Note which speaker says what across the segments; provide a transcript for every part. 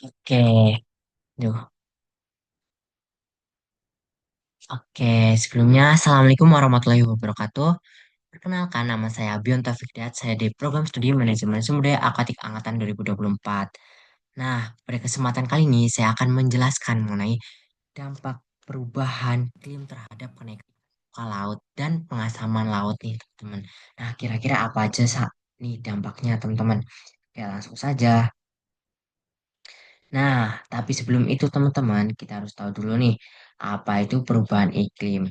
Speaker 1: Oke, duh. Oke, sebelumnya Assalamualaikum warahmatullahi wabarakatuh. Perkenalkan, nama saya Bion Taufik Dayat. Saya di Program Studi Manajemen Sumber Daya Akatik Angkatan 2024. Nah, pada kesempatan kali ini saya akan menjelaskan mengenai dampak perubahan iklim terhadap kenaikan muka laut dan pengasaman laut nih, teman-teman. Nah, kira-kira apa aja nih dampaknya, teman-teman? Oke, langsung saja. Nah, tapi sebelum itu, teman-teman, kita harus tahu dulu nih, apa itu perubahan iklim.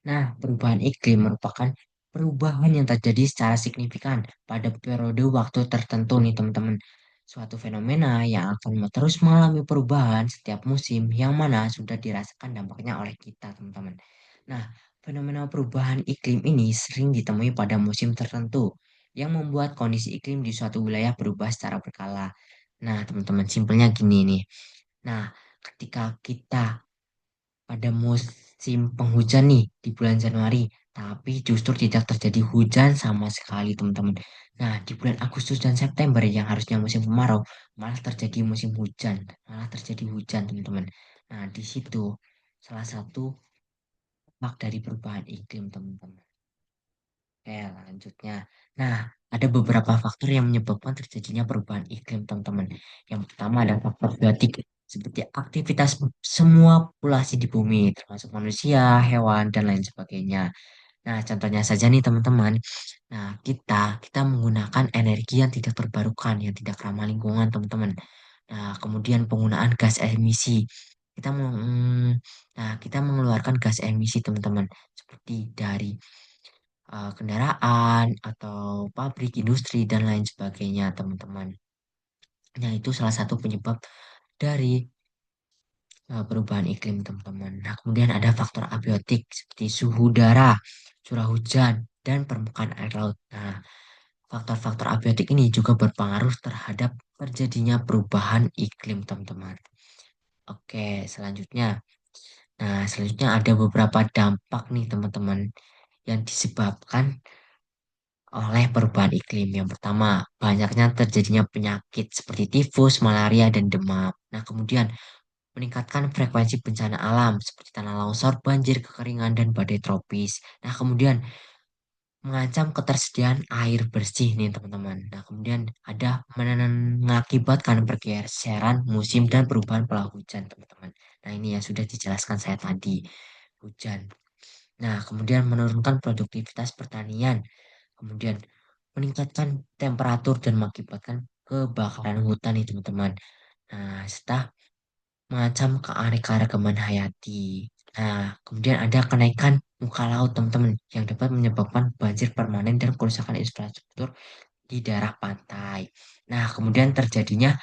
Speaker 1: Nah, perubahan iklim merupakan perubahan yang terjadi secara signifikan pada periode waktu tertentu nih teman-teman. Suatu fenomena yang akan terus mengalami perubahan setiap musim yang mana sudah dirasakan dampaknya oleh kita teman-teman. Nah, fenomena perubahan iklim ini sering ditemui pada musim tertentu yang membuat kondisi iklim di suatu wilayah berubah secara berkala. Nah, teman-teman, simpelnya gini nih. Nah, ketika kita pada musim penghujan nih di bulan Januari, tapi justru tidak terjadi hujan sama sekali, teman-teman. Nah, di bulan Agustus dan September yang harusnya musim kemarau, malah terjadi musim hujan, malah terjadi hujan, teman-teman. Nah, di situ salah satu dampak dari perubahan iklim, teman-teman. Oke, lanjutnya. Nah, ada beberapa faktor yang menyebabkan terjadinya perubahan iklim, teman-teman. Yang pertama ada faktor biotik, seperti aktivitas semua populasi di bumi, termasuk manusia, hewan, dan lain sebagainya. Nah, contohnya saja nih, teman-teman. Nah, kita menggunakan energi yang tidak terbarukan, yang tidak ramah lingkungan, teman-teman. Nah, kemudian penggunaan gas emisi. Kita mengeluarkan gas emisi, teman-teman, seperti dari kendaraan atau pabrik, industri, dan lain sebagainya, teman-teman. Nah, itu salah satu penyebab dari perubahan iklim, teman-teman. Nah, kemudian ada faktor abiotik seperti suhu udara, curah hujan, dan permukaan air laut. Nah, faktor-faktor abiotik ini juga berpengaruh terhadap terjadinya perubahan iklim, teman-teman. Oke, selanjutnya. Nah, selanjutnya ada beberapa dampak nih, teman-teman, yang disebabkan oleh perubahan iklim. Yang pertama, banyaknya terjadinya penyakit seperti tifus, malaria, dan demam. Nah, kemudian meningkatkan frekuensi bencana alam seperti tanah longsor, banjir, kekeringan, dan badai tropis. Nah, kemudian mengancam ketersediaan air bersih nih, teman-teman. Nah, kemudian ada mengakibatkan pergeseran musim dan perubahan pola hujan, teman-teman. Nah, ini yang sudah dijelaskan saya tadi, hujan. Nah, kemudian menurunkan produktivitas pertanian. Kemudian meningkatkan temperatur dan mengakibatkan kebakaran hutan nih teman-teman. Nah, serta mengancam keanekaragaman hayati. Nah, kemudian ada kenaikan muka laut teman-teman yang dapat menyebabkan banjir permanen dan kerusakan infrastruktur di daerah pantai. Nah, kemudian terjadinya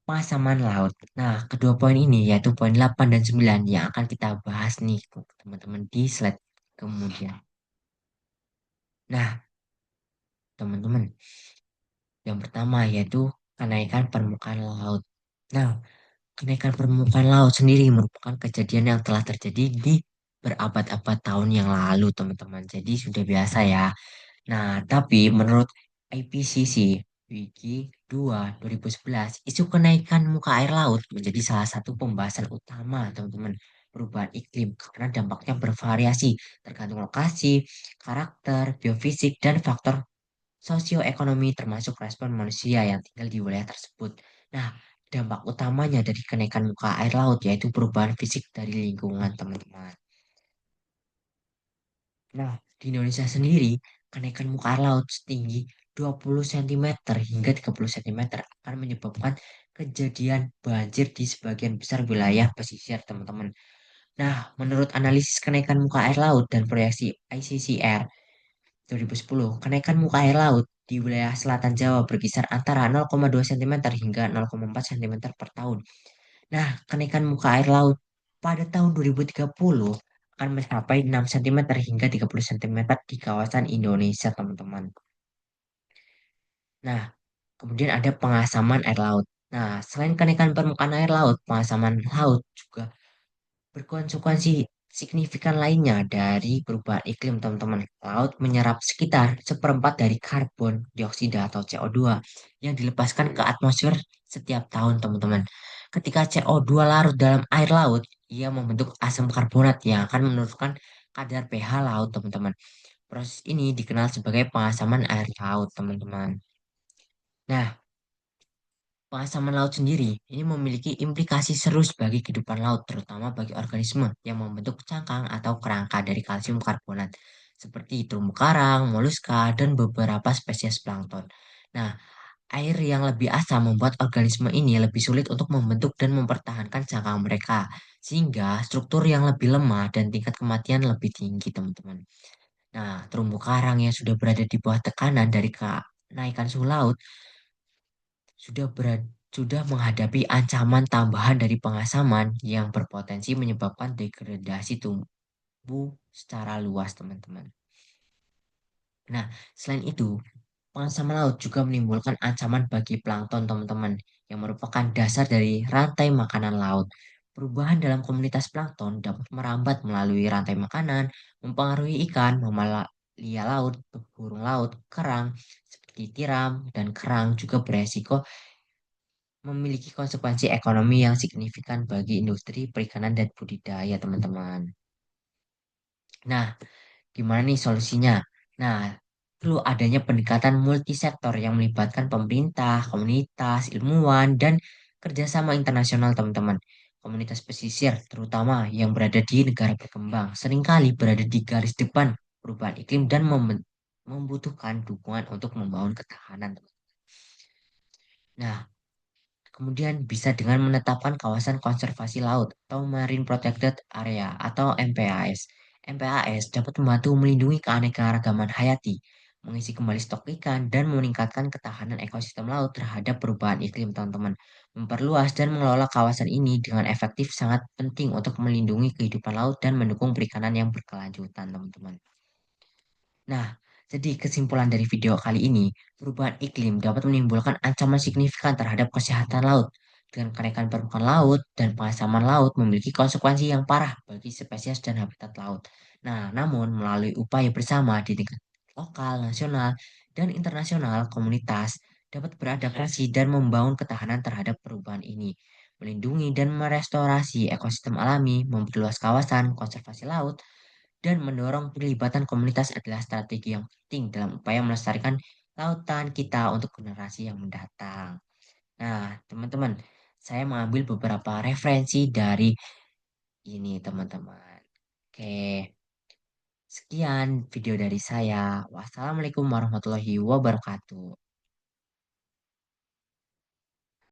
Speaker 1: pasaman laut. Nah, kedua poin ini yaitu poin 8 dan 9 yang akan kita bahas nih teman-teman di slide kemudian. Nah, teman-teman, yang pertama yaitu kenaikan permukaan laut. Nah, kenaikan permukaan laut sendiri merupakan kejadian yang telah terjadi di berabad-abad tahun yang lalu, teman-teman. Jadi sudah biasa ya. Nah, tapi menurut IPCC Wiki 2 2011, isu kenaikan muka air laut menjadi salah satu pembahasan utama, teman-teman. Perubahan iklim karena dampaknya bervariasi tergantung lokasi, karakter, geofisik, dan faktor sosioekonomi termasuk respon manusia yang tinggal di wilayah tersebut. Nah, dampak utamanya dari kenaikan muka air laut yaitu perubahan fisik dari lingkungan, teman-teman. Nah, di Indonesia sendiri, kenaikan muka air laut setinggi 20 cm hingga 30 cm akan menyebabkan kejadian banjir di sebagian besar wilayah pesisir, teman-teman. Nah, menurut analisis kenaikan muka air laut dan proyeksi ICCR 2010, kenaikan muka air laut di wilayah selatan Jawa berkisar antara 0,2 cm hingga 0,4 cm per tahun. Nah, kenaikan muka air laut pada tahun 2030 akan mencapai 6 cm hingga 30 cm di kawasan Indonesia, teman-teman. Nah, kemudian ada pengasaman air laut. Nah, selain kenaikan permukaan air laut, pengasaman laut juga berkonsekuensi signifikan lainnya dari perubahan iklim, teman-teman. Laut menyerap sekitar seperempat dari karbon dioksida atau CO2 yang dilepaskan ke atmosfer setiap tahun, teman-teman. Ketika CO2 larut dalam air laut, ia membentuk asam karbonat yang akan menurunkan kadar pH laut, teman-teman. Proses ini dikenal sebagai pengasaman air laut, teman-teman. Nah, pengasaman laut sendiri ini memiliki implikasi serius bagi kehidupan laut, terutama bagi organisme yang membentuk cangkang atau kerangka dari kalsium karbonat, seperti terumbu karang, moluska, dan beberapa spesies plankton. Nah, air yang lebih asam membuat organisme ini lebih sulit untuk membentuk dan mempertahankan cangkang mereka, sehingga struktur yang lebih lemah dan tingkat kematian lebih tinggi, teman-teman. Nah, terumbu karang yang sudah berada di bawah tekanan dari kenaikan suhu laut sudah menghadapi ancaman tambahan dari pengasaman yang berpotensi menyebabkan degradasi tumbuh secara luas, teman-teman. Nah, selain itu, pengasaman laut juga menimbulkan ancaman bagi plankton, teman-teman, yang merupakan dasar dari rantai makanan laut. Perubahan dalam komunitas plankton dapat merambat melalui rantai makanan, mempengaruhi ikan, mamalia laut, burung laut, kerang, seperti tiram dan kerang juga beresiko memiliki konsekuensi ekonomi yang signifikan bagi industri perikanan dan budidaya, teman-teman. Nah, gimana nih solusinya? Nah, perlu adanya pendekatan multisektor yang melibatkan pemerintah, komunitas, ilmuwan, dan kerjasama internasional, teman-teman. Komunitas pesisir, terutama yang berada di negara berkembang, seringkali berada di garis depan perubahan iklim dan membutuhkan dukungan untuk membangun ketahanan. Nah, kemudian bisa dengan menetapkan kawasan konservasi laut atau Marine Protected Area atau MPAS. MPAS dapat membantu melindungi keanekaragaman hayati, mengisi kembali stok ikan, dan meningkatkan ketahanan ekosistem laut terhadap perubahan iklim, teman-teman. Memperluas dan mengelola kawasan ini dengan efektif sangat penting untuk melindungi kehidupan laut dan mendukung perikanan yang berkelanjutan, teman-teman. Nah, jadi kesimpulan dari video kali ini, perubahan iklim dapat menimbulkan ancaman signifikan terhadap kesehatan laut. Dengan kenaikan permukaan laut dan pengasaman laut memiliki konsekuensi yang parah bagi spesies dan habitat laut. Nah, namun melalui upaya bersama di tingkat lokal, nasional, dan internasional, komunitas dapat beradaptasi dan membangun ketahanan terhadap perubahan ini, melindungi dan merestorasi ekosistem alami, memperluas kawasan konservasi laut, dan mendorong pelibatan komunitas adalah strategi yang penting dalam upaya melestarikan lautan kita untuk generasi yang mendatang. Nah, teman-teman, saya mengambil beberapa referensi dari ini, teman-teman. Oke, sekian video dari saya. Wassalamualaikum warahmatullahi wabarakatuh.